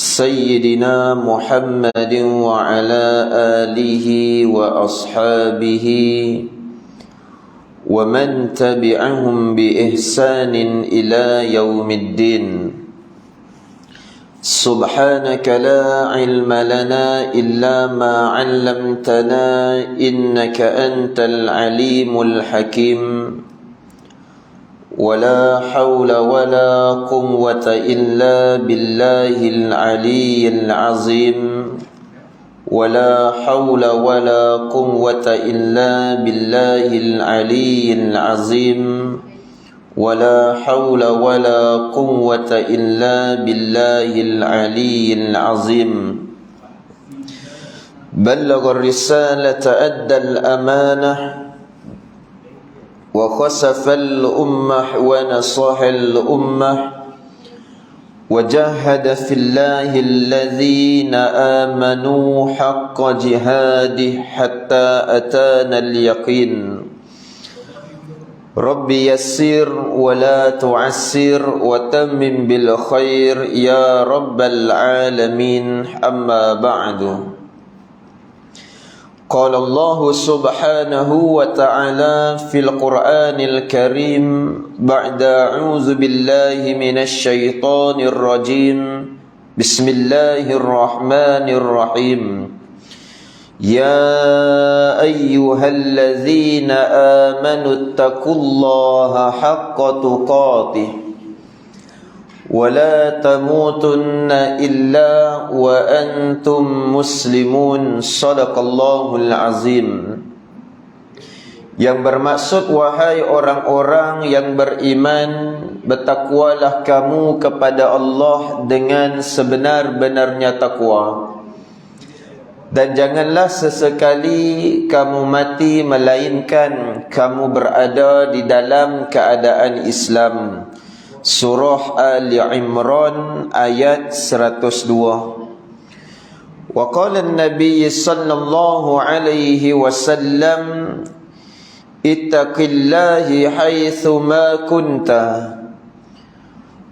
سيدنا محمد وعلى آله وأصحابه ومن تبعهم بإحسان إلى يوم الدين. سبحانك لا علم لنا إلا ما علمتنا إنك أنت العليم الحكيم. ولا حول ولا قوة إلا بالله العلي العظيم. ولا حول ولا قوة إلا بالله العلي العظيم. ولا حول ولا قوة إلا بالله العلي العظيم. بلغ الرسالة أدى الأمانة وخسف الأمة ونصح الأمة وجاهد في الله الذين آمنوا حق جهاده حتى أتانا اليقين. رب يسر ولا تعسر وتمم بالخير يا رب العالمين. أما بعد، قال الله سبحانه وتعالى في القرآن الكريم بعد أعوذ بالله من الشيطان الرجيم بسم الله الرحمن الرحيم. يا أيها الذين آمنوا اتقوا الله حق تقاته ولا تموتن إلا وأنتم مسلمون. Sadaqallahul azim. Yang bermaksud, wahai orang-orang yang beriman, bertakwalah kamu kepada Allah dengan sebenar-benarnya takwa, dan janganlah sesekali kamu mati melainkan kamu berada di dalam keadaan Islam. Surah Ali Imran ayat 102. Wa qala an-nabiy sallallahu alaihi wasallam ittaqillahi haitsu ma kunta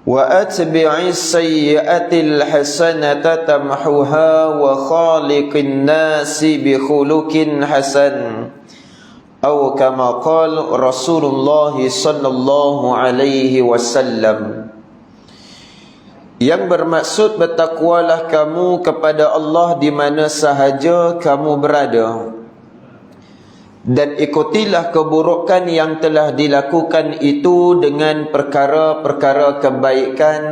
wa atbi'is sayyi'atil hasanata tamhuha wa khaliqin nasi bi khuluqin hasan. Atau kama qala Rasulullah sallallahu alaihi wasallam. Yang bermaksud, bertakwalah kamu kepada Allah di mana sahaja kamu berada, dan ikutilah keburukan yang telah dilakukan itu dengan perkara-perkara kebaikan,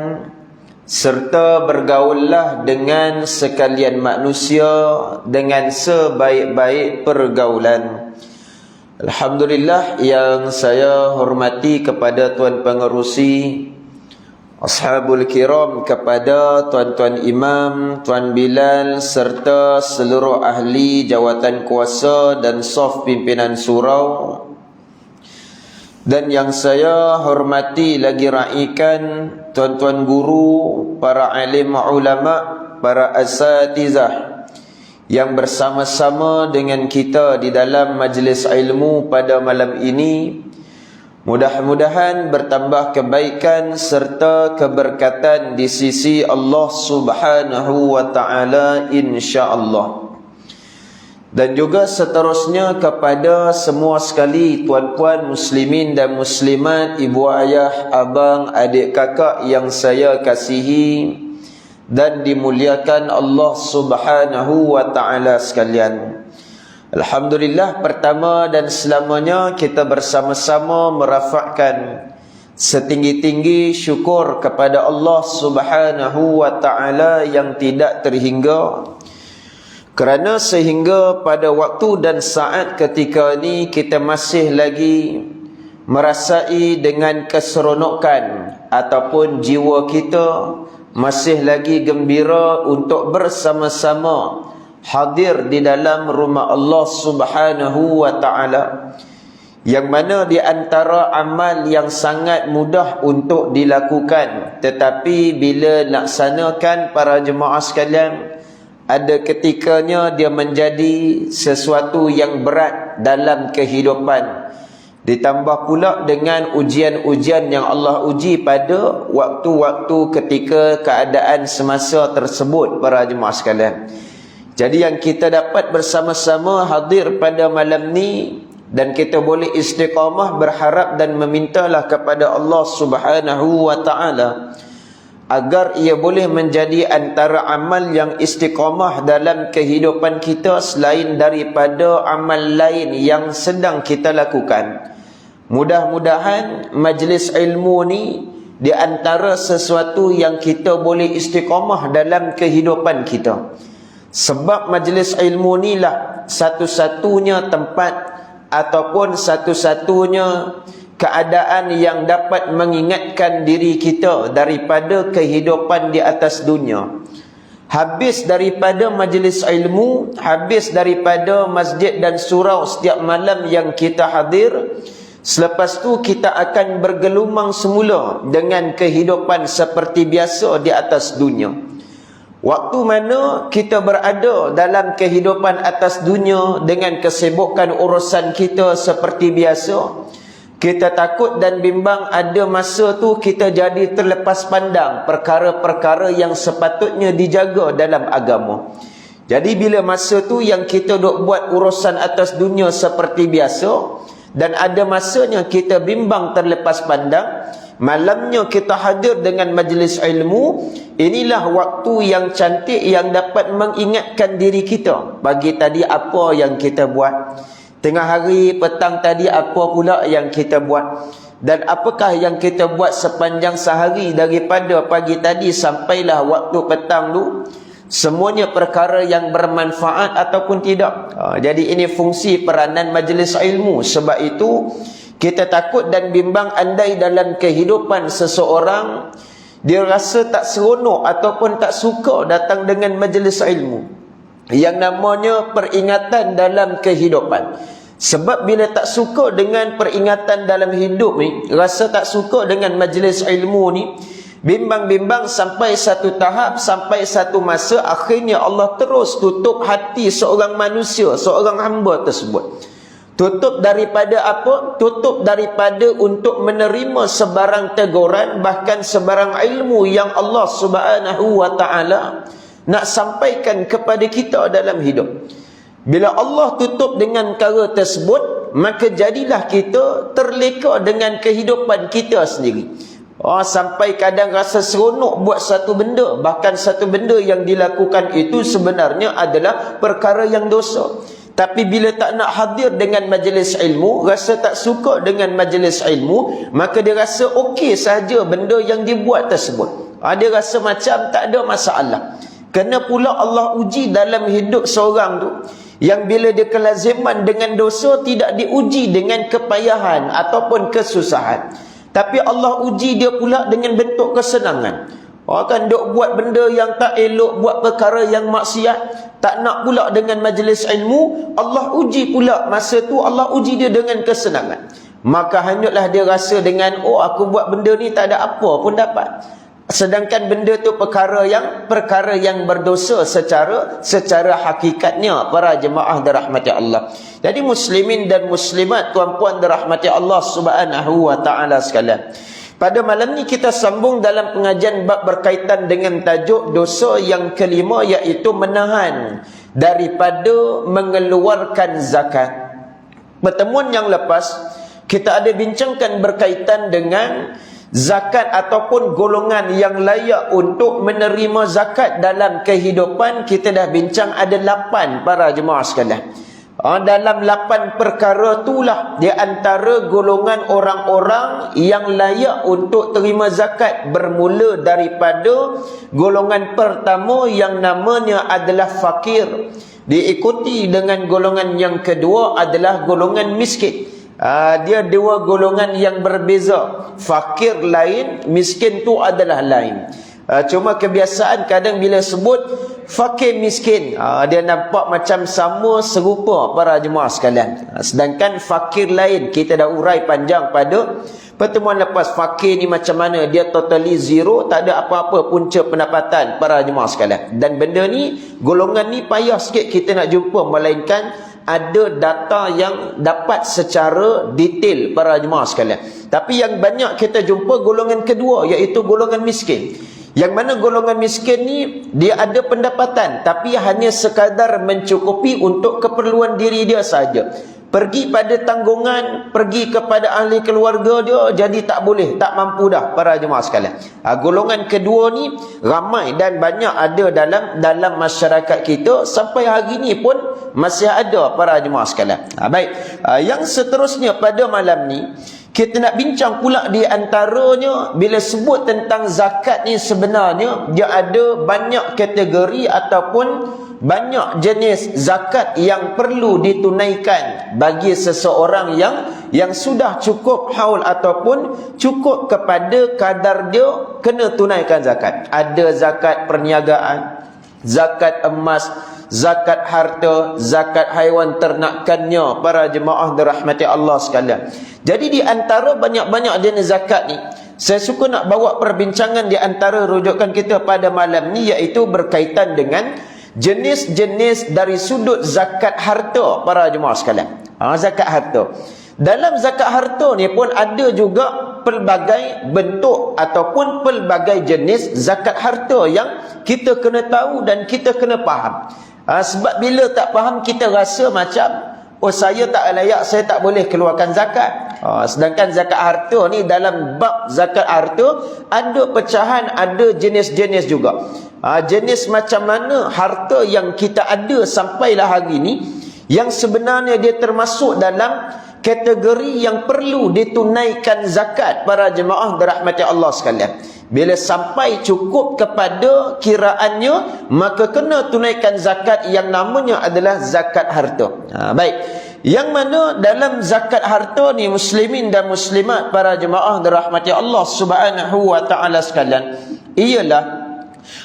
serta bergaullah dengan sekalian manusia dengan sebaik-baik pergaulan. Alhamdulillah, yang saya hormati kepada Tuan Pengerusi, Ashabul Kiram, kepada Tuan-Tuan Imam, Tuan Bilal, serta seluruh ahli jawatan kuasa dan saf pimpinan surau, dan yang saya hormati lagi raikan Tuan-Tuan guru, para alim ulama, para asatizah yang bersama-sama dengan kita di dalam majlis ilmu pada malam ini. Mudah-mudahan bertambah kebaikan serta keberkatan di sisi Allah Subhanahu wa taala, insya-Allah. Dan juga seterusnya kepada semua sekali tuan-puan muslimin dan muslimat, ibu ayah, abang, adik kakak yang saya kasihi dan dimuliakan Allah Subhanahu wa ta'ala sekalian. Alhamdulillah, pertama dan selamanya kita bersama-sama merafakkan setinggi-tinggi syukur kepada Allah Subhanahu wa ta'ala yang tidak terhingga, kerana sehingga pada waktu dan saat ketika ini kita masih lagi merasai dengan keseronokan, ataupun jiwa kita masih lagi gembira untuk bersama-sama hadir di dalam rumah Allah Subhanahu wa ta'ala, yang mana di antara amal yang sangat mudah untuk dilakukan, tetapi bila laksanakan para jemaah sekalian, ada ketikanya dia menjadi sesuatu yang berat dalam kehidupan. Ditambah pula dengan ujian-ujian yang Allah uji pada waktu-waktu ketika keadaan semasa tersebut para jemaah sekalian. Jadi yang kita dapat bersama-sama hadir pada malam ni, dan kita boleh istiqamah berharap dan memintalah kepada Allah Subhanahu wa ta'ala agar ia boleh menjadi antara amal yang istiqamah dalam kehidupan kita selain daripada amal lain yang sedang kita lakukan. Mudah-mudahan majlis ilmu ni di antara sesuatu yang kita boleh istiqamah dalam kehidupan kita. Sebab majlis ilmu ni lah satu-satunya tempat ataupun satu-satunya keadaan yang dapat mengingatkan diri kita daripada kehidupan di atas dunia. Habis daripada majlis ilmu, habis daripada masjid dan surau setiap malam yang kita hadir, selepas tu kita akan bergelumang semula dengan kehidupan seperti biasa di atas dunia. Waktu mana kita berada dalam kehidupan atas dunia dengan kesibukan urusan kita seperti biasa, kita takut dan bimbang ada masa tu kita jadi terlepas pandang perkara-perkara yang sepatutnya dijaga dalam agama. Jadi bila masa tu yang kita duk buat urusan atas dunia seperti biasa, dan ada masanya kita bimbang terlepas pandang, malamnya kita hadir dengan majlis ilmu, inilah waktu yang cantik yang dapat mengingatkan diri kita. Pagi tadi apa yang kita buat, tengah hari petang tadi apa pula yang kita buat, dan apakah yang kita buat sepanjang sehari daripada pagi tadi sampailah waktu petang tu. Semuanya perkara yang bermanfaat ataupun tidak. Jadi ini fungsi peranan majlis ilmu. Sebab itu kita takut dan bimbang andai dalam kehidupan seseorang dia rasa tak seronok ataupun tak suka datang dengan majlis ilmu, yang namanya peringatan dalam kehidupan. Sebab bila tak suka dengan peringatan dalam hidup ni, rasa tak suka dengan majlis ilmu ni, bimbang-bimbang sampai satu tahap, sampai satu masa, akhirnya Allah terus tutup hati seorang manusia, seorang hamba tersebut. Tutup daripada apa? Tutup daripada untuk menerima sebarang teguran, bahkan sebarang ilmu yang Allah Subhanahu wa ta'ala nak sampaikan kepada kita dalam hidup. Bila Allah tutup dengan perkara tersebut, maka jadilah kita terleka dengan kehidupan kita sendiri. Sampai kadang rasa seronok buat satu benda, bahkan satu benda yang dilakukan itu sebenarnya adalah perkara yang dosa. Tapi bila tak nak hadir dengan majlis ilmu, rasa tak suka dengan majlis ilmu, maka dia rasa okey saja benda yang dibuat tersebut. Dia rasa macam tak ada masalah. Kena pula Allah uji dalam hidup seorang tu, yang bila dia kelaziman dengan dosa tidak diuji dengan kepayahan ataupun kesusahan, tapi Allah uji dia pula dengan bentuk kesenangan. Kan duk buat benda yang tak elok, buat perkara yang maksiat, tak nak pula dengan majlis ilmu, Allah uji pula masa tu, Allah uji dia dengan kesenangan. Maka hanyutlah dia rasa dengan, aku buat benda ni tak ada apa pun dapat. Sedangkan benda tu perkara yang berdosa secara hakikatnya para jemaah dirahmati Allah. Jadi muslimin dan muslimat, tuan-puan dirahmati Allah Subhanahu wa ta'ala sekalian, pada malam ni kita sambung dalam pengajian bab berkaitan dengan tajuk dosa yang kelima, iaitu menahan daripada mengeluarkan zakat. Pertemuan yang lepas kita ada bincangkan berkaitan dengan zakat ataupun golongan yang layak untuk menerima zakat dalam kehidupan. Kita dah bincang ada 8 para jemaah sekalian. Dalam 8 perkara itulah di antara golongan orang-orang yang layak untuk terima zakat, bermula daripada golongan pertama yang namanya adalah fakir, diikuti dengan golongan yang kedua adalah golongan miskin. Dia dua golongan yang berbeza. Fakir lain, miskin tu adalah lain. Cuma kebiasaan kadang bila sebut fakir miskin, dia nampak macam sama, serupa para jemaah sekalian. Sedangkan fakir lain, kita dah urai panjang pada pertemuan lepas. Fakir ni macam mana? Dia totally zero, tak ada apa-apa punca pendapatan para jemaah sekalian. Dan benda ni, golongan ni payah sikit kita nak jumpa, melainkan ada data yang dapat secara detail para jemaah sekalian. Tapi yang banyak kita jumpa golongan kedua, iaitu golongan miskin. Yang mana golongan miskin ni dia ada pendapatan tapi hanya sekadar mencukupi untuk keperluan diri dia saja. Pergi pada tanggungan, pergi kepada ahli keluarga dia, jadi tak boleh, tak mampu dah para jemaah sekalian. Golongan kedua ni ramai dan banyak ada dalam masyarakat kita, sampai hari ni pun masih ada para jemaah sekalian. Baik, yang seterusnya pada malam ni kita nak bincang pula di antaranya, bila sebut tentang zakat ni sebenarnya dia ada banyak kategori ataupun banyak jenis zakat yang perlu ditunaikan bagi seseorang yang sudah cukup haul ataupun cukup kepada kadar dia kena tunaikan zakat. Ada zakat perniagaan, zakat emas, zakat harta, zakat haiwan ternakannya para jemaah dirahmati Allah sekalian. Jadi di antara banyak-banyak jenis zakat ni, saya suka nak bawa perbincangan di antara rujukan kita pada malam ni, iaitu berkaitan dengan jenis-jenis dari sudut zakat harta para jemaah sekalian. Zakat harta. Dalam zakat harta ni pun ada juga pelbagai bentuk ataupun pelbagai jenis zakat harta yang kita kena tahu dan kita kena faham. Sebab bila tak faham kita rasa macam, oh saya tak layak, saya tak boleh keluarkan zakat. Sedangkan zakat harta ni, dalam bab zakat harta ada pecahan, ada jenis-jenis juga. Jenis macam mana harta yang kita ada sampailah hari ni, yang sebenarnya dia termasuk dalam kategori yang perlu ditunaikan zakat para jemaah dirahmati Allah sekalian. Bila sampai cukup kepada kiraannya, maka kena tunaikan zakat yang namanya adalah zakat harta. Baik, yang mana dalam zakat harta ni, muslimin dan muslimat para jemaah dirahmati Allah Subhanahu wa taala sekalian, ialah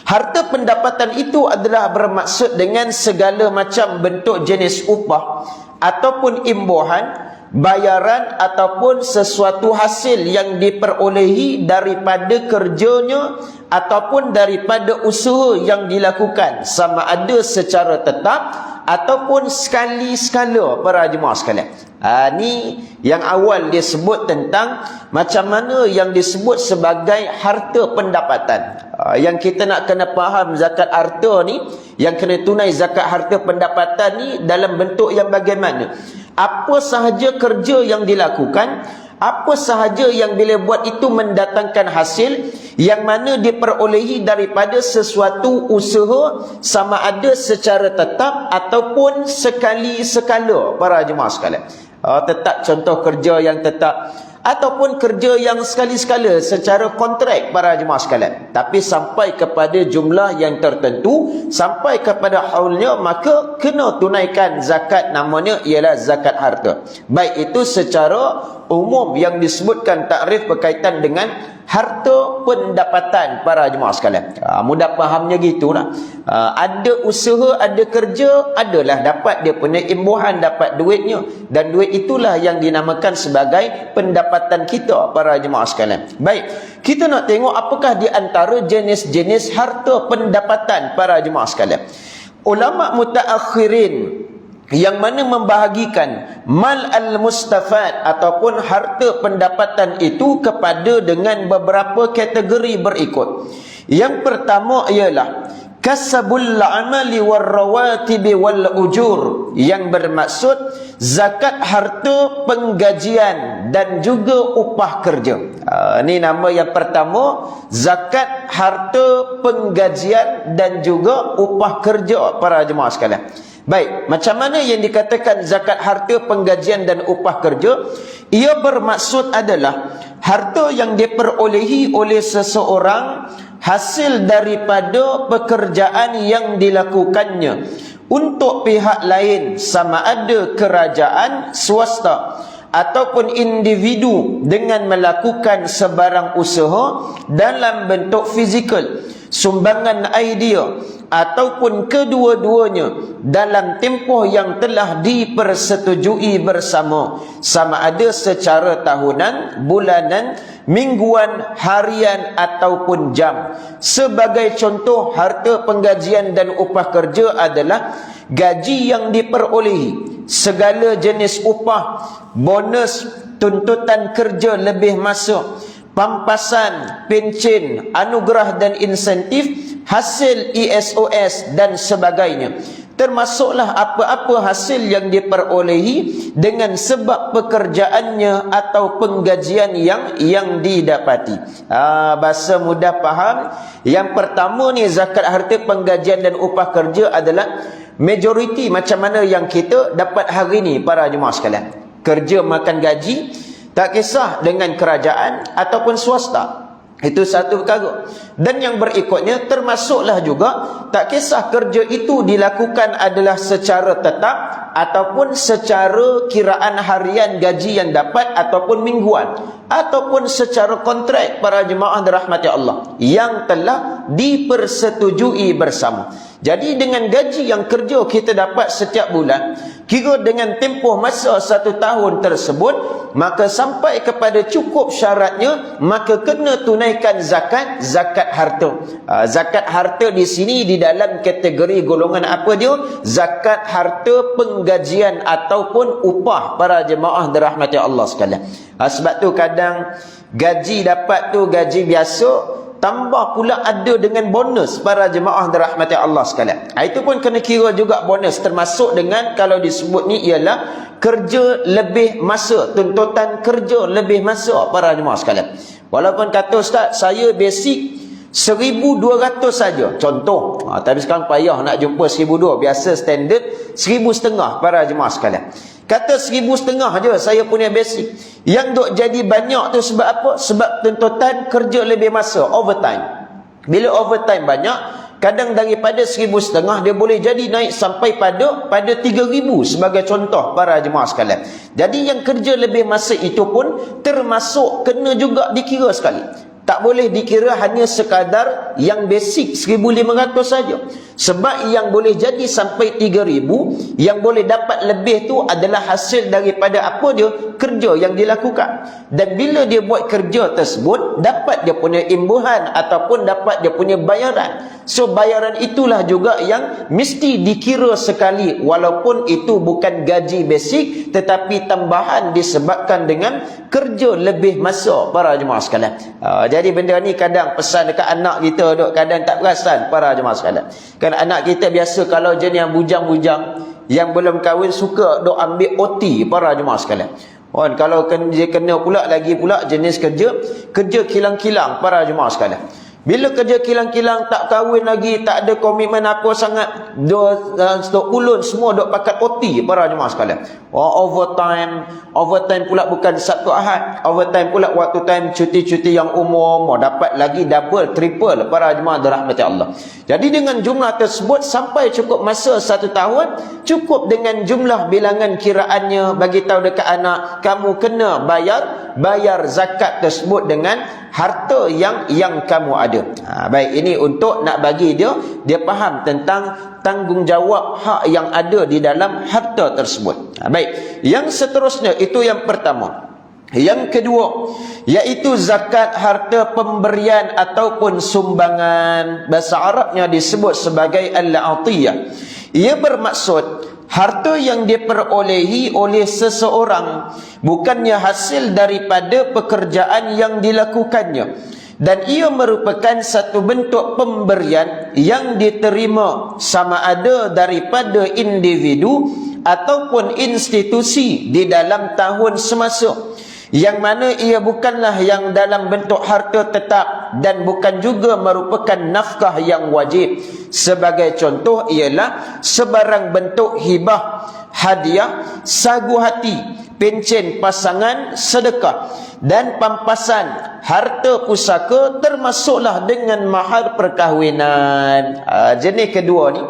harta pendapatan itu adalah bermaksud dengan segala macam bentuk jenis upah ataupun imbuhan, bayaran ataupun sesuatu hasil yang diperolehi daripada kerjanya ataupun daripada usaha yang dilakukan, sama ada secara tetap ataupun sekali-sekala para jemaah sekalian. Ni yang awal dia sebut tentang macam mana yang disebut sebagai harta pendapatan. Yang kita nak kena faham zakat harta ni, yang kena tunai zakat harta pendapatan ni dalam bentuk yang bagaimana. Apa sahaja kerja yang dilakukan, apa sahaja yang bila buat itu mendatangkan hasil, yang mana diperolehi daripada sesuatu usaha, sama ada secara tetap ataupun sekali-sekala para jemaah sekalian. Tetap contoh kerja yang tetap ataupun kerja yang sekali-sekala secara kontrak para jemaah sekalian, tapi sampai kepada jumlah yang tertentu, sampai kepada haulnya, maka kena tunaikan zakat, namanya ialah zakat harta. Baik itu secara umum yang disebutkan takrif berkaitan dengan harta pendapatan para jemaah sekalian. Mudah fahamnya gitulah. Ada usaha, ada kerja, adalah dapat dia punya imbuhan, dapat duitnya, dan duit itulah yang dinamakan sebagai pendapatan kita para jemaah sekalian. Baik, kita nak tengok apakah di antara jenis-jenis harta pendapatan para jemaah sekalian. Ulama mutaakhirin yang mana membahagikan mal al-mustafad ataupun harta pendapatan itu kepada dengan beberapa kategori berikut. Yang pertama ialah kasabul amali warrawatibi wal ujur, yang bermaksud zakat harta penggajian dan juga upah kerja. Ini nama yang pertama, zakat harta penggajian dan juga upah kerja para jemaah sekalian. Baik, macam mana yang dikatakan zakat harta penggajian dan upah kerja? Ia bermaksud adalah harta yang diperolehi oleh seseorang hasil daripada pekerjaan yang dilakukannya untuk pihak lain, sama ada kerajaan, swasta ataupun individu, dengan melakukan sebarang usaha dalam bentuk fizikal, sumbangan idea ataupun kedua-duanya dalam tempoh yang telah dipersetujui bersama, sama ada secara tahunan, bulanan, mingguan, harian ataupun jam. Sebagai contoh, harta penggajian dan upah kerja adalah gaji yang diperolehi segala jenis upah, bonus, tuntutan kerja lebih masa, pampasan, pencen, anugerah dan insentif, hasil ESOS dan sebagainya. Termasuklah apa-apa hasil yang diperolehi dengan sebab pekerjaannya atau penggajian yang didapati. Bahasa mudah faham. Yang pertama ni, zakat harta, penggajian dan upah kerja adalah majoriti macam mana yang kita dapat hari ni para jemaah sekalian. Kerja makan gaji, tak kisah dengan kerajaan ataupun swasta. Itu satu perkara. Dan yang berikutnya termasuklah juga, tak kisah kerja itu dilakukan adalah secara tetap ataupun secara kiraan harian gaji yang dapat ataupun mingguan ataupun secara kontrak para jemaah dirahmati Allah yang telah dipersetujui bersama. Jadi dengan gaji yang kerja kita dapat setiap bulan, kira dengan tempoh masa 1 tahun tersebut, maka sampai kepada cukup syaratnya, maka kena tunaikan zakat harta. Zakat harta di sini di dalam kategori golongan apa dia? Zakat harta penggajian ataupun upah para jemaah dirahmati Allah sekalian. Sebab tu kadang gaji dapat tu gaji biasa, tambah pula ada dengan bonus para jemaah dirahmati Allah sekalian. Itu pun kena kira juga bonus, termasuk dengan kalau disebut ni ialah kerja lebih masa, tuntutan kerja lebih masa para jemaah sekalian. Walaupun kata ustaz, saya basic 1,200 saja contoh, tapi sekarang payah nak jumpa 1,200, biasa standard 1,500 para jemaah sekalian. Kata 1,500 je saya punya basic. Yang duk jadi banyak tu sebab apa? Sebab tuntutan kerja lebih masa, overtime. Bila overtime banyak, kadang daripada 1,500 dia boleh jadi naik sampai pada 3,000 sebagai contoh para jemaah sekalian. Jadi yang kerja lebih masa itu pun termasuk kena juga dikira sekali. Tak boleh dikira hanya sekadar yang basic 1,500 saja. Sebab yang boleh jadi sampai 3,000, yang boleh dapat lebih tu adalah hasil daripada apa dia? Kerja yang dilakukan. Dan bila dia buat kerja tersebut, dapat dia punya imbuhan ataupun dapat dia punya bayaran. So bayaran itulah juga yang mesti dikira sekali, walaupun itu bukan gaji basic, tetapi tambahan disebabkan dengan kerja lebih masa para jemaah sekalian. Jadi benda ni kadang pesan dekat anak kita duk, kadang tak perasan para jemaah sekalian. Kan anak kita biasa kalau jenis yang bujang-bujang yang belum kahwin suka duk ambil OT para jemaah sekalian. Kalau dia kena pula lagi pula jenis kerja kilang-kilang para jemaah sekalian. Bila kerja kilang-kilang, tak kahwin lagi, tak ada komitmen apa sangat, duk ulun semua duk pakat OT para jemaah sekalian. Overtime pula bukan Sabtu Ahad, overtime pula waktu time cuti-cuti yang umum, dapat lagi double, triple para jemaah dirahmati Allah. Jadi dengan jumlah tersebut sampai cukup masa 1 tahun, cukup dengan jumlah bilangan kiraannya, bagi tahu dekat anak, kamu kena bayar zakat tersebut dengan harta yang kamu ada. Baik, ini untuk nak bagi dia faham tentang tanggungjawab hak yang ada di dalam harta tersebut. Baik, yang seterusnya itu yang pertama. Yang kedua, iaitu zakat harta pemberian ataupun sumbangan. Bahasa Arabnya disebut sebagai al-atiyah. Ia bermaksud harta yang diperolehi oleh seseorang bukannya hasil daripada pekerjaan yang dilakukannya, dan ia merupakan satu bentuk pemberian yang diterima sama ada daripada individu ataupun institusi di dalam tahun semasa, yang mana ia bukanlah yang dalam bentuk harta tetap dan bukan juga merupakan nafkah yang wajib. Sebagai contoh ialah sebarang bentuk hibah, hadiah, sagu hati, pencen pasangan, sedekah dan pampasan harta pusaka, termasuklah dengan mahar perkahwinan. Jenis kedua ni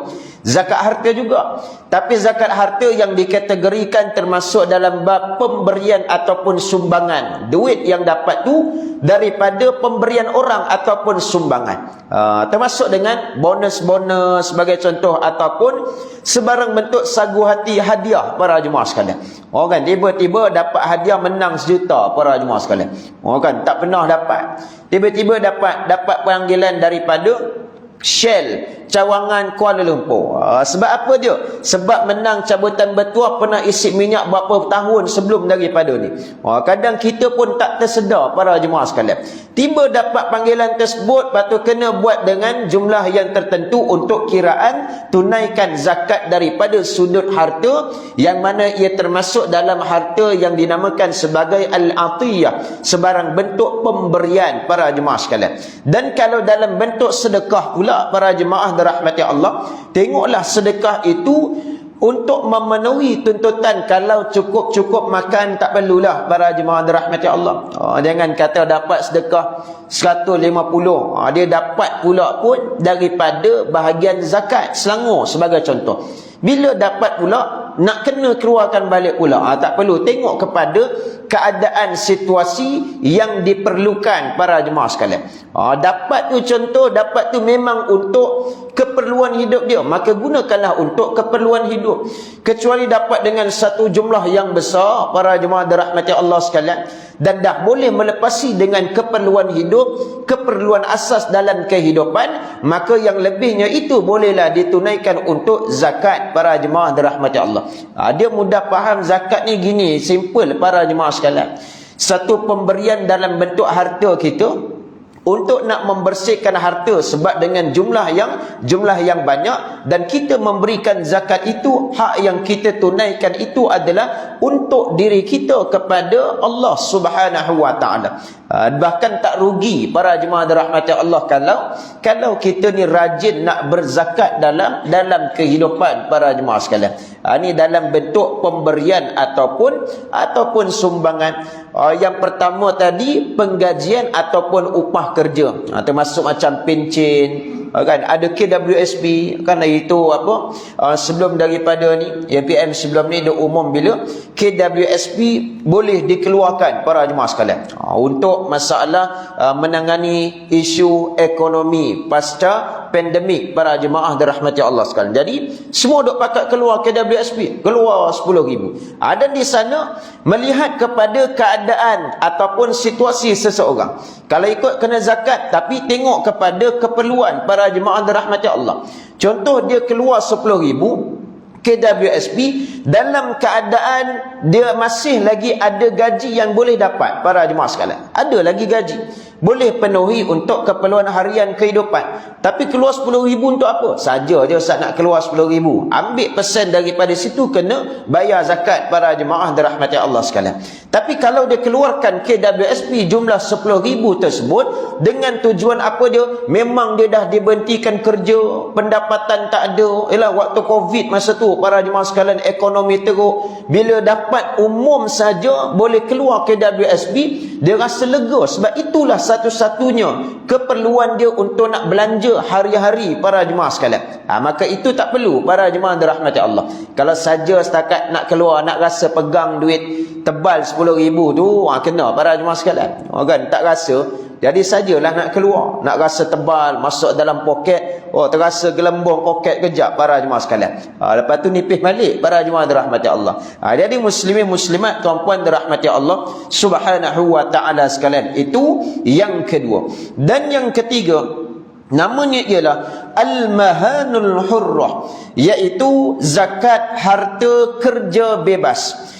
zakat harta juga, tapi zakat harta yang dikategorikan termasuk dalam bab pemberian ataupun sumbangan. Duit yang dapat tu daripada pemberian orang ataupun sumbangan, termasuk dengan bonus-bonus sebagai contoh, ataupun sebarang bentuk sagu hati, hadiah para jemaah sekalian. Kan tiba-tiba dapat hadiah menang 1 juta para jemaah sekalian. Kan tak pernah dapat, tiba-tiba dapat panggilan daripada Shell Cawangan Kuala Lumpur. Sebab apa dia? Sebab menang cabutan bertuah pernah isi minyak berapa tahun sebelum daripada ni. Kadang kita pun tak tersedar para jemaah sekalian. Tiba dapat panggilan tersebut, lepas tu kena buat dengan jumlah yang tertentu untuk kiraan tunaikan zakat daripada sudut harta, yang mana ia termasuk dalam harta yang dinamakan sebagai al-atiyah, sebarang bentuk pemberian para jemaah sekalian. Dan kalau dalam bentuk sedekah pula para jemaah dirahmati Allah, tengoklah sedekah itu untuk memenuhi tuntutan. Kalau cukup-cukup makan tak perlulah para jemaah dirahmati Allah. Jangan kata dapat sedekah 150, dia dapat pula pun daripada bahagian zakat Selangor sebagai contoh. Bila dapat pula nak kena keluarkan balik pula, tak perlu. Tengok kepada keadaan situasi yang diperlukan para jemaah sekalian. Dapat tu contoh, dapat tu memang untuk keperluan hidup dia, maka gunakanlah untuk keperluan hidup. Kecuali dapat dengan satu jumlah yang besar para jemaah dirahmati Allah sekalian, dan dah boleh melepasi dengan keperluan hidup, keperluan asas dalam kehidupan, maka yang lebihnya itu bolehlah ditunaikan untuk zakat para jemaah dirahmati Allah. Dia mudah faham zakat ni gini, simple para jemaah sekalian. Satu pemberian dalam bentuk harta kita untuk nak membersihkan harta, sebab dengan jumlah yang banyak, dan kita memberikan zakat itu, hak yang kita tunaikan itu adalah untuk diri kita kepada Allah Subhanahu wa taala. Bahkan tak rugi para jemaah dirahmati Allah kalau kita ni rajin nak berzakat dalam kehidupan para jemaah sekalian. Ini dalam bentuk pemberian ataupun sumbangan. Yang pertama tadi penggajian ataupun upah kerja, termasuk macam pencen, kan ada KWSP, kan itu apa, sebelum daripada ni APM sebelum ni dia umum bila KWSP boleh dikeluarkan para jemaah sekalian untuk masalah menangani isu ekonomi pasca pandemik para jemaah dirahmati Allah sekalian. Jadi semua duk pakat keluar KWSP, keluar 10,000. Dan di sana melihat kepada keadaan ataupun situasi seseorang. Kalau ikut kena zakat, tapi tengok kepada keperluan para jemaah dirahmati Allah. Contoh dia keluar 10,000 KWSP dalam keadaan dia masih lagi ada gaji yang boleh dapat para jemaah sekalian. Ada lagi gaji boleh penuhi untuk keperluan harian kehidupan, tapi keluar 10,000 untuk apa? Saja je Ustaz nak keluar 10,000. Ambil persen daripada situ kena bayar zakat para jemaah dirahmati Allah sekalian. Tapi kalau dia keluarkan KWSP jumlah 10,000 tersebut dengan tujuan apa dia? Memang dia dah diberhentikan kerja, pendapatan tak ada. Waktu Covid masa tu para jemaah sekalian ekonomi teruk. Bila dapat umum saja boleh keluar KWSP, dia rasa lega, sebab itulah satu-satunya keperluan dia untuk nak belanja hari-hari para jemaah sekalian. Maka itu tak perlu para jemaah dirahmati Allah. Kalau saja setakat nak keluar, nak rasa pegang duit tebal 10,000 tu, kena para jemaah sekalian. Kan tak rasa, jadi sajalah nak keluar, nak rasa tebal masuk dalam poket, terasa gelembung poket kejap para jemaah sekalian. Lepas tu nipis balik para jemaah dirahmati Allah. Jadi muslimin muslimat tuan-puan dirahmati Allah Subhanahu wa taala sekalian. Itu yang kedua. Dan yang ketiga, namanya ialah al-mahanul hurrah, iaitu zakat harta kerja bebas.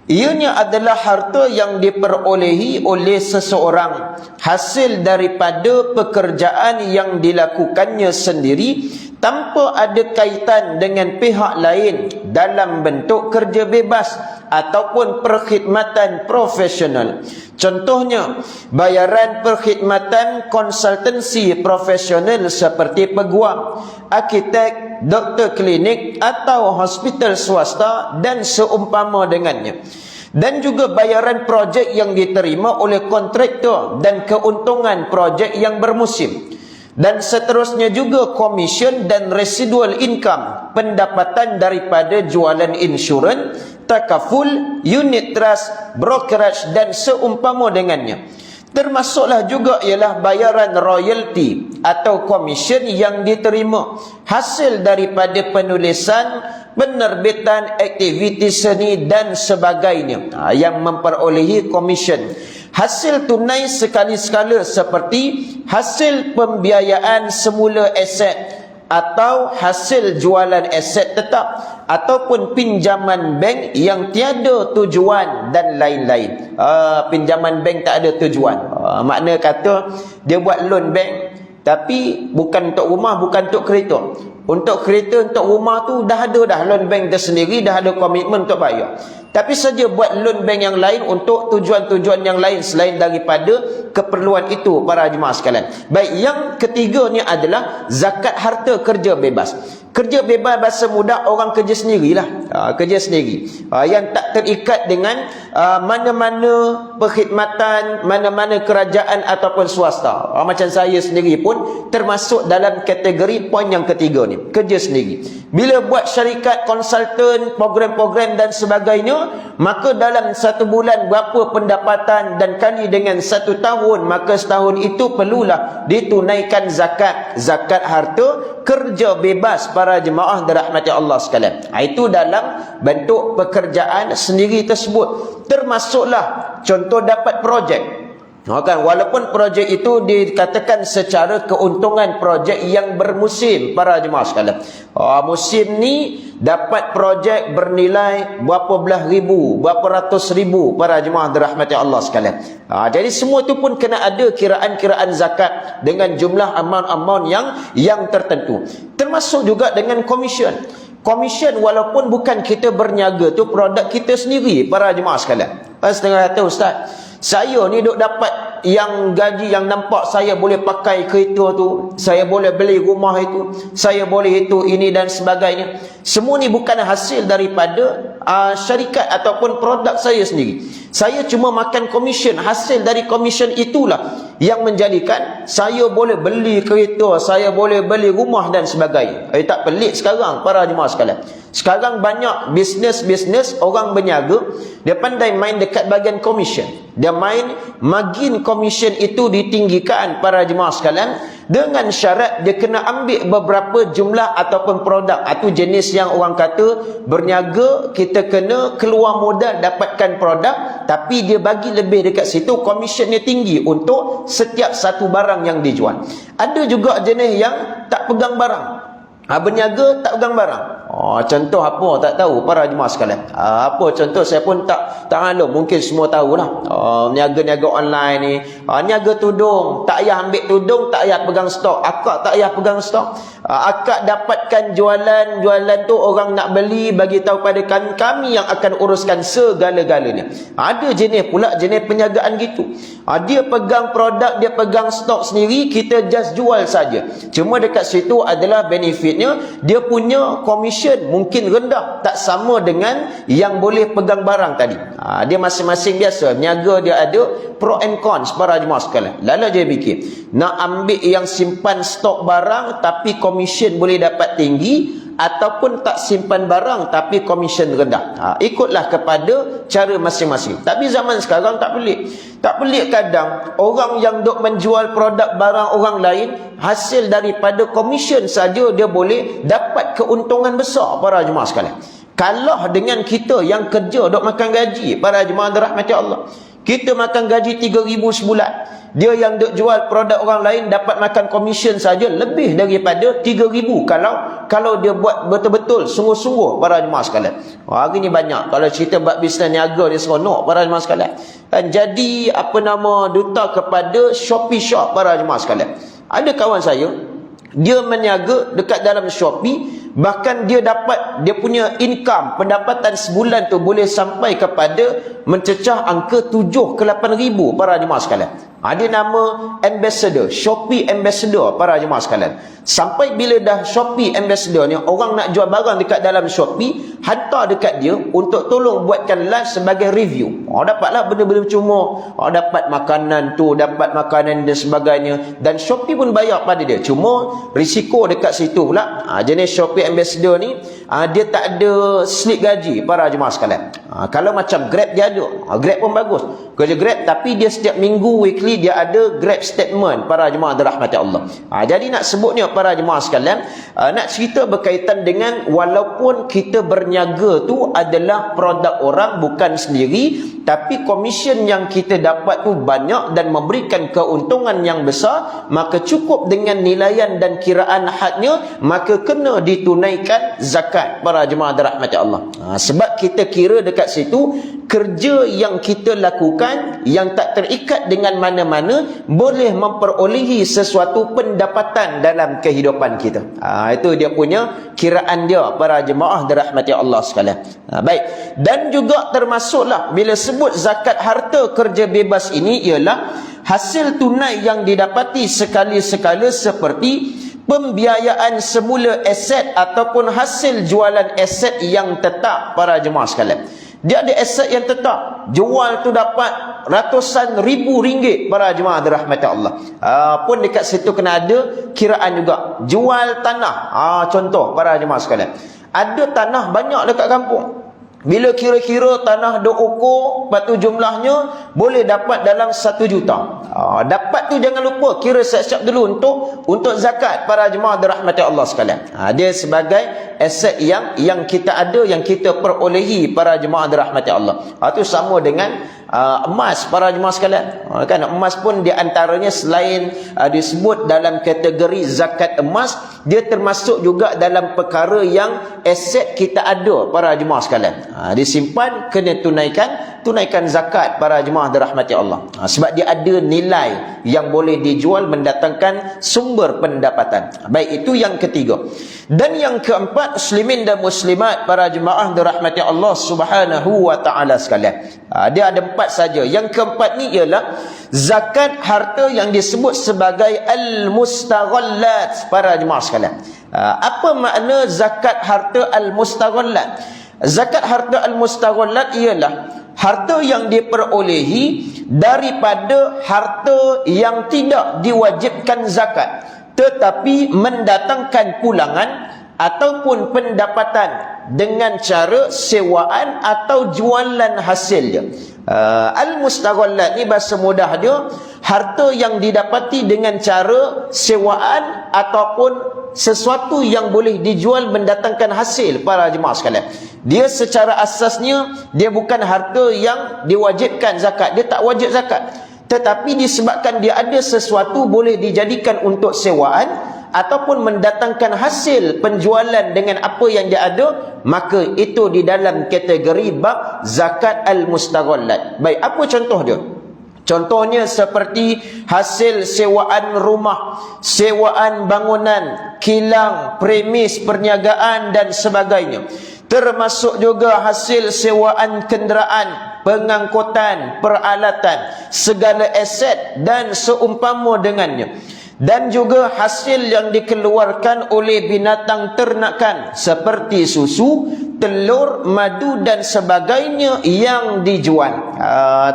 Ianya adalah harta yang diperolehi oleh seseorang hasil daripada pekerjaan yang dilakukannya sendiri tanpa ada kaitan dengan pihak lain dalam bentuk kerja bebas ataupun perkhidmatan profesional. Contohnya, bayaran perkhidmatan konsultansi profesional seperti peguam, arkitek, doktor klinik atau hospital swasta dan seumpama dengannya. Dan juga bayaran projek yang diterima oleh kontraktor dan keuntungan projek yang bermusim. Dan seterusnya juga komisen dan residual income, pendapatan daripada jualan insurans, takaful, unit trust, brokerage dan seumpama dengannya. Termasuklah juga ialah bayaran royalty atau komisen yang diterima hasil daripada penulisan, penerbitan, aktiviti seni dan sebagainya, yang memperolehi komisen. Hasil tunai sekali-sekala seperti hasil pembiayaan semula aset, atau hasil jualan aset tetap ataupun pinjaman bank yang tiada tujuan dan lain-lain. Pinjaman bank tak ada tujuan. Makna kata dia buat loan bank tapi bukan untuk rumah, bukan untuk kereta. Untuk kereta, untuk rumah tu dah ada dah loan bank tersendiri, dah ada komitmen untuk bayar. Tapi saja buat loan bank yang lain untuk tujuan-tujuan yang lain selain daripada keperluan itu, para jemaah sekalian. Baik, yang ketiga ni adalah zakat harta kerja bebas. Kerja bebas bahasa mudah, orang kerja sendirilah. Kerja sendiri. Yang tak terikat dengan mana-mana perkhidmatan, mana-mana kerajaan ataupun swasta. Macam saya sendiri pun termasuk dalam kategori poin yang ketiga ni. Kerja sendiri. Bila buat syarikat, konsultan, program-program dan sebagainya, maka dalam satu bulan berapa pendapatan dan kali dengan satu tahun, maka setahun itu perlulah ditunaikan zakat. Zakat harta kerja bebas, para jemaah dirahmati Allah sekalian. Itu dalam bentuk pekerjaan sendiri tersebut. Termasuklah contoh dapat projek. Kan, walaupun projek itu dikatakan secara keuntungan projek yang bermusim, para jemaah sekalian. Musim ni dapat projek bernilai berapa belah ribu, berapa ratus ribu, para jemaah dirahmati Allah sekalian. Jadi semua itu pun kena ada kiraan-kiraan zakat dengan jumlah amount-amount yang tertentu. Termasuk juga dengan komisen. Komisen walaupun bukan kita berniaga tu produk kita sendiri, para jemaah sekalian. Setengah kata, Ustaz, saya ni duk dapat yang gaji yang nampak saya boleh pakai kereta tu, saya boleh beli rumah itu, saya boleh itu, ini dan sebagainya. Semua ni bukan hasil daripada syarikat ataupun produk saya sendiri. Saya cuma makan komisen. Hasil dari komisen itulah yang menjadikan saya boleh beli kereta, saya boleh beli rumah dan sebagainya. Tak pelik sekarang, para jemaah sekalian. Sekarang banyak bisnes-bisnes orang berniaga, dia pandai main dekat bahagian komisen. Dia main margin komisen itu ditinggikan, para jemaah sekalian, dengan syarat dia kena ambil beberapa jumlah ataupun produk. Itu jenis yang orang kata berniaga, kita kena keluar modal dapatkan produk, tapi dia bagi lebih dekat situ, komisionnya tinggi untuk setiap satu barang yang dijual. Ada juga jenis yang tak pegang barang. Berniaga tak pegang barang. Contoh apa tak tahu, para jemaah sekalian. Apa contoh saya pun tak maklum, mungkin semua tahulah. Niaga-niaga online ni, niaga tudung, tak payah ambil tudung, tak payah pegang stok. Akak tak payah pegang stok. Akak dapatkan jualan tu, orang nak beli, bagi tahu pada kami yang akan uruskan segala-galanya. Ada jenis pula jenis penjagaan gitu. Dia pegang produk, dia pegang stok sendiri, kita just jual saja. Cuma dekat situ adalah benefitnya, dia punya komisen mungkin rendah, tak sama dengan yang boleh pegang barang tadi. Dia masing-masing biasa, niaga dia ada pro and cons, para jemaah sekalian. Lalu dia fikir, nak ambil yang simpan stok barang tapi komisen boleh dapat tinggi, ataupun tak simpan barang tapi komisen rendah. Ikutlah kepada cara masing-masing. Tapi zaman sekarang tak pelik. Tak pelik kadang orang yang duk menjual produk barang orang lain, hasil daripada komisen saja dia boleh dapat keuntungan besar, para jemaah sekalian. Kalah dengan kita yang kerja duk makan gaji, para jemaah dirahmati Allah. Kita makan gaji 3,000 sebulan. Dia yang duk jual produk orang lain dapat makan komisen saja lebih daripada 3,000 kalau dia buat betul-betul sungguh-sungguh, para jemaah sekalian. Hari ni banyak kalau cerita buat bisnes niaga dia seronok, para jemaah sekalian. Jadi duta kepada Shopee Shop, para jemaah sekalian. Ada kawan saya, dia meniaga dekat dalam Shopee, bahkan dia dapat, dia punya income pendapatan sebulan tu boleh sampai kepada mencecah angka 7 ke 8 ribu, para jemaah sekalian. Dia nama ambassador, Shopee Ambassador, para jemaah sekalian. Sampai bila dah Shopee Ambassador ni, orang nak jual barang dekat dalam Shopee, hantar dekat dia untuk tolong buatkan live sebagai review. Dapatlah benda-benda cuma. Dapat makanan tu, dapat makanan dan sebagainya, dan Shopee pun bayar pada dia. Cuma risiko dekat situ pula, jenis Shopee Ambassador ni, dia tak ada slip gaji, para jemaah sekalian. Kalau macam Grab dia ada, Grab pun bagus, kerja Grab, tapi dia setiap minggu, weekly dia ada Grab statement para jemaah dirahmati Allah. Jadi nak sebutnya para jemaah sekalian, nak cerita berkaitan dengan walaupun kita berniaga tu adalah produk orang bukan sendiri, tapi komisen yang kita dapat tu banyak dan memberikan keuntungan yang besar, maka cukup dengan nilaian dan kiraan hadnya, maka kena ditunaikan zakat para jemaah dirahmati Allah. Sebab kita kira dekat situ kerja yang kita lakukan yang tak terikat dengan mana-mana boleh memperolehi sesuatu pendapatan dalam kehidupan kita. Itu dia punya kiraan dia para jemaah dirahmati Allah sekalian. Baik, dan juga termasuklah bila sebut zakat harta kerja bebas ini ialah hasil tunai yang didapati sekali-sekala seperti pembiayaan semula aset ataupun hasil jualan aset yang tetap para jemaah sekalian. Dia ada aset yang tetap, jual tu dapat ratusan ribu ringgit para jemaah dirahmati Allah. Pun dekat situ kena ada kiraan juga. Jual tanah, contoh para jemaah sekalian, ada tanah banyak dekat kampung. Bila kira-kira tanah duk ukur, lepas tu jumlahnya boleh dapat dalam 1 juta. Dapat tu jangan lupa kira siap-siap dulu untuk zakat para jemaah dirahmati Allah sekalian. Dia sebagai aset yang kita ada, yang kita perolehi para jemaah dirahmati Allah. Itu sama dengan emas para jemaah sekalian. Kan emas pun di antaranya selain disebut dalam kategori zakat emas, dia termasuk juga dalam perkara yang aset kita ada para jemaah sekalian. Disimpan kena tunaikan zakat para jemaah dirahmati Allah. Sebab dia ada nilai yang boleh dijual mendatangkan sumber pendapatan. Baik, itu yang ketiga. Dan yang keempat, muslimin dan muslimat para jemaah dirahmati Allah Subhanahu wa taala sekalian. Dia ada 4 saja. Yang keempat ni ialah zakat harta yang disebut sebagai al-mustaghallat para jemaah sekalian. Apa makna zakat harta al-mustaghallat? Zakat harta al-mustaghallat ialah harta yang diperolehi daripada harta yang tidak diwajibkan zakat, tetapi mendatangkan pulangan ataupun pendapatan dengan cara sewaan atau jualan hasilnya. Al-mustaghallat ni bahasa mudah dia harta yang didapati dengan cara sewaan ataupun sesuatu yang boleh dijual mendatangkan hasil para jemaah sekalian. Dia secara asasnya dia bukan harta yang diwajibkan zakat, dia tak wajib zakat. Tetapi disebabkan dia ada sesuatu boleh dijadikan untuk sewaan ataupun mendatangkan hasil penjualan dengan apa yang dia ada, maka itu di dalam kategori bab zakat al-mustaghallat. Baik, apa contoh dia? Contohnya seperti hasil sewaan rumah, sewaan bangunan, kilang, premis perniagaan dan sebagainya. Termasuk juga hasil sewaan kenderaan, pengangkutan, peralatan, segala aset dan seumpama dengannya. Dan juga hasil yang dikeluarkan oleh binatang ternakan seperti susu, telur, madu dan sebagainya yang dijual.